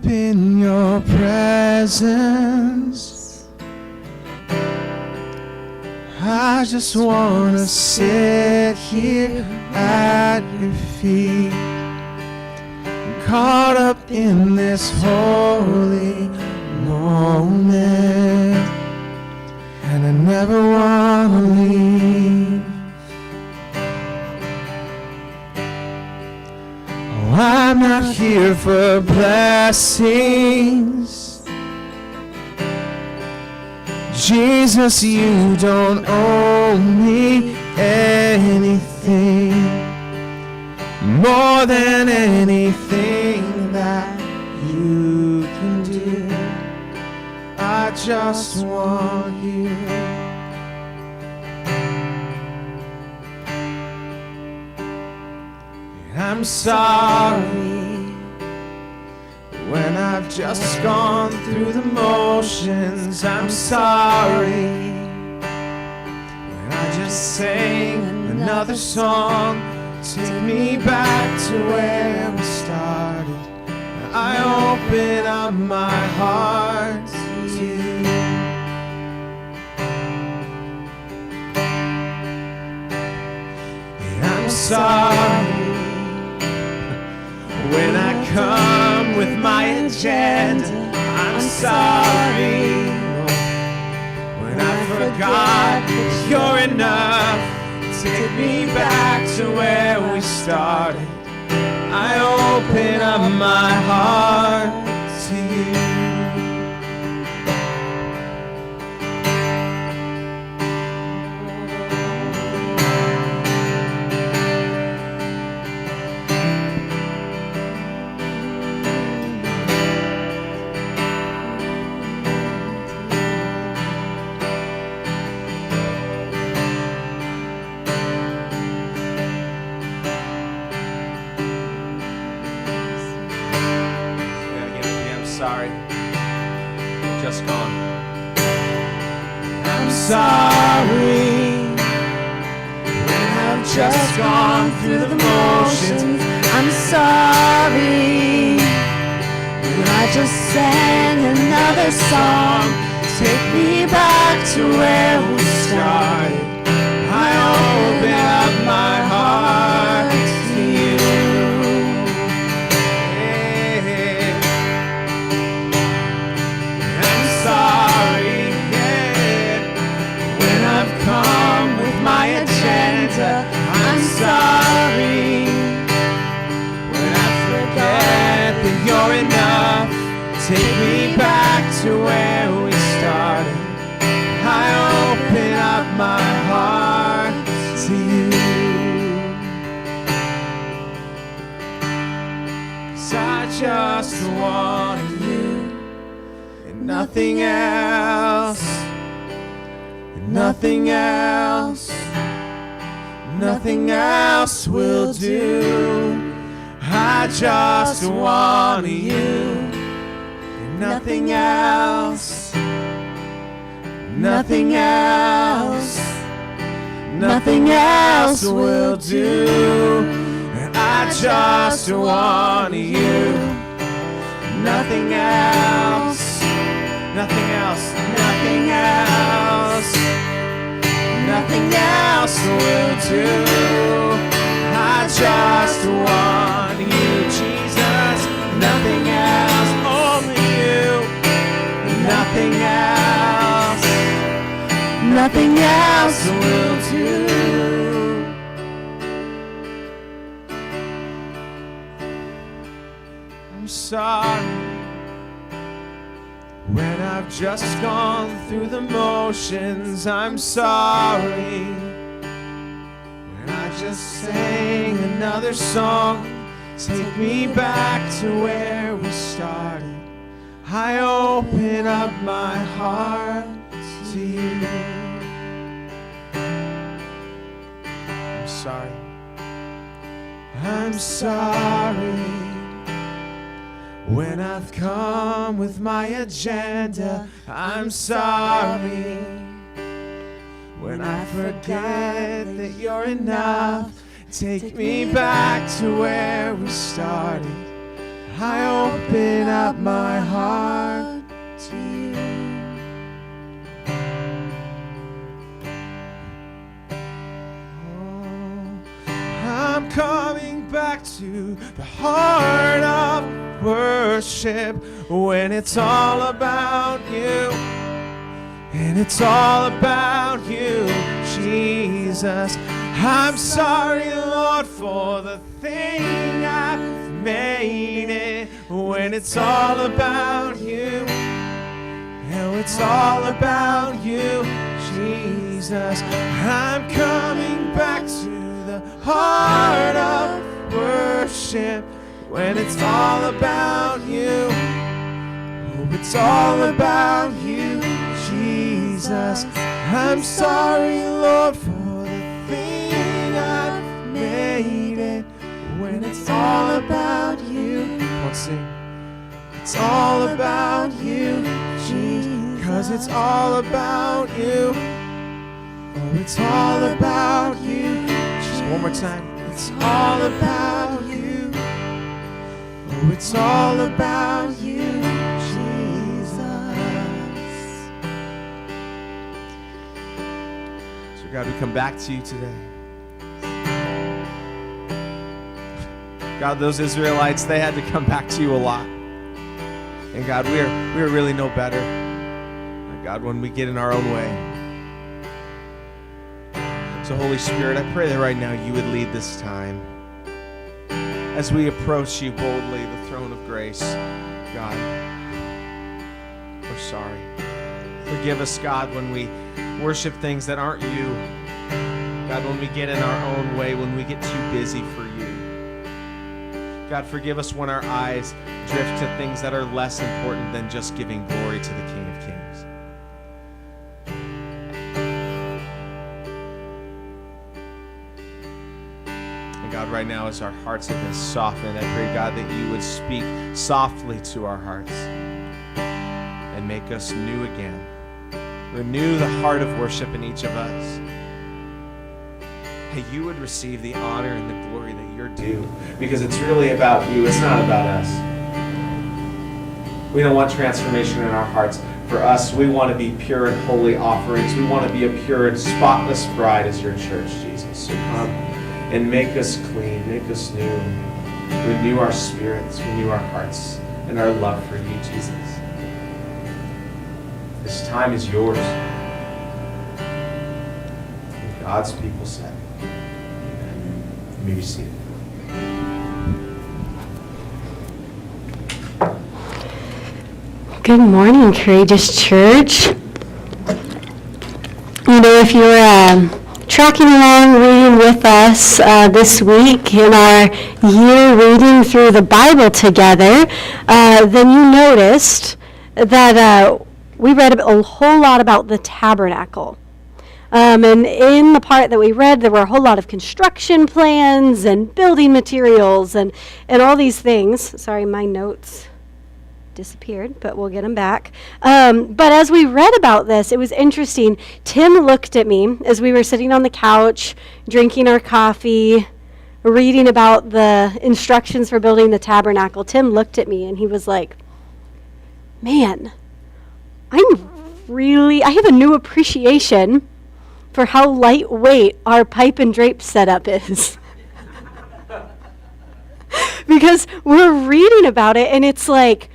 up in your presence. I just want to sit here at your feet, caught up in this holy moment, and I never want to leave. Oh, I'm not here for blessings. Jesus, you don't owe me anything more than anything that you can do. I just want you. I'm sorry when I've just gone through the motions. I'm sorry when I just sang another song. Take me back to where we started. I open up my heart to you. And I'm sorry when I come with my agenda. I'm sorry when I forgot that you're enough. Take me back to where we started. I open up my heart to you. Sorry, just gone. I'm sorry when I've just gone through the motions. I'm sorry when I just sang another song. Take me back to where we started. I open up my heart to you. Come with my agenda. I'm sorry when I forget that you're enough. Take me back to where we started. I open up my heart to you. 'Cause I just want you and nothing else. Nothing else, nothing else will do. I just want you, and nothing else, nothing else, nothing else will do. And I just want you, nothing else, nothing else, nothing else. Nothing else will do. I just want you, Jesus. Nothing else, only you. Nothing else, nothing else will do. I'm sorry when I've just gone through the motions. I'm sorry when I just sang another song. Take me back to where we started. I open up my heart to you. I'm sorry. I'm sorry when I've come with my agenda. I'm sorry when I forget that you're enough. Take me back to where we started. I open up my heart to you. I'm coming back to the heart of worship when it's all about you. And it's all about you, Jesus. I'm sorry, Lord, for the thing I've made it when it's all about you. And it's all about you, Jesus. I'm coming back to the heart of worship when it's all about you. Oh, it's all about you, Jesus. I'm sorry, Lord, for the thing I've made it when it's all about you. Let's sing. It's all about you, Jesus. 'Cause it's all about you. Oh, it's all about you. Just one more time. It's all about you. Oh, it's all about you, God, we come back to you today. God, those Israelites, they had to come back to you a lot. And God, we are really no better, God, when we get in our own way. So Holy Spirit, I pray that right now you would lead this time. As we approach you boldly, the throne of grace, God, we're sorry. Forgive us, God, when we worship things that aren't you. God, when we get in our own way, when we get too busy for you. God, forgive us when our eyes drift to things that are less important than just giving glory to the King of Kings. And God, right now, as our hearts have been softened, I pray, God, that you would speak softly to our hearts and make us new again. Renew the heart of worship in each of us. Hey, you would receive the honor and the glory that you're due, because it's really about you. It's not about us. We don't want transformation in our hearts. For us, we want to be pure and holy offerings. We want to be a pure and spotless bride as your church, Jesus. So come and make us clean, make us new. Renew our spirits, renew our hearts, and our love for you, Jesus. This time is yours. And God's people said, amen. You may be seated. Good morning, Courageous Church. You know, if you're tracking along reading with us this week in our year reading through the Bible together, then you noticed that we read a whole lot about the tabernacle. And in the part that we read, there were a whole lot of construction plans and building materials and all these things. Sorry, my notes disappeared, but we'll get them back. But as we read about this, it was interesting. Tim looked at me as we were sitting on the couch, drinking our coffee, reading about the instructions for building the tabernacle. Tim looked at me and he was like, man, I have a new appreciation for how lightweight our pipe and drape setup is. Because we're reading about it and it's like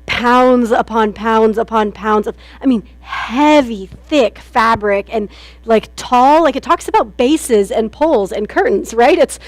pounds upon pounds upon pounds of, heavy, thick fabric and like tall, like it talks about bases and poles and curtains, right? It's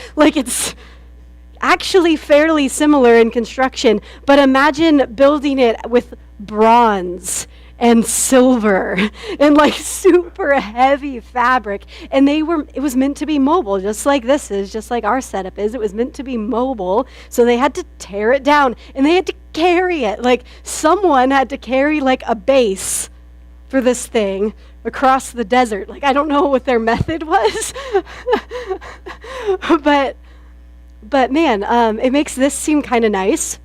actually fairly similar in construction, but imagine building it with bronze and silver and like super heavy fabric. And it was meant to be mobile, just like this is, just like our setup is. It was meant to be mobile. So they had to tear it down and they had to carry it. Like someone had to carry like a base for this thing across the desert. Like, I don't know what their method was, but man, it makes this seem kind of nice.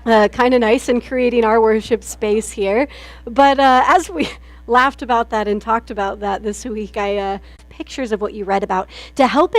In creating our worship space here. But as we laughed about that and talked about that this week, I pictures of what you read about to help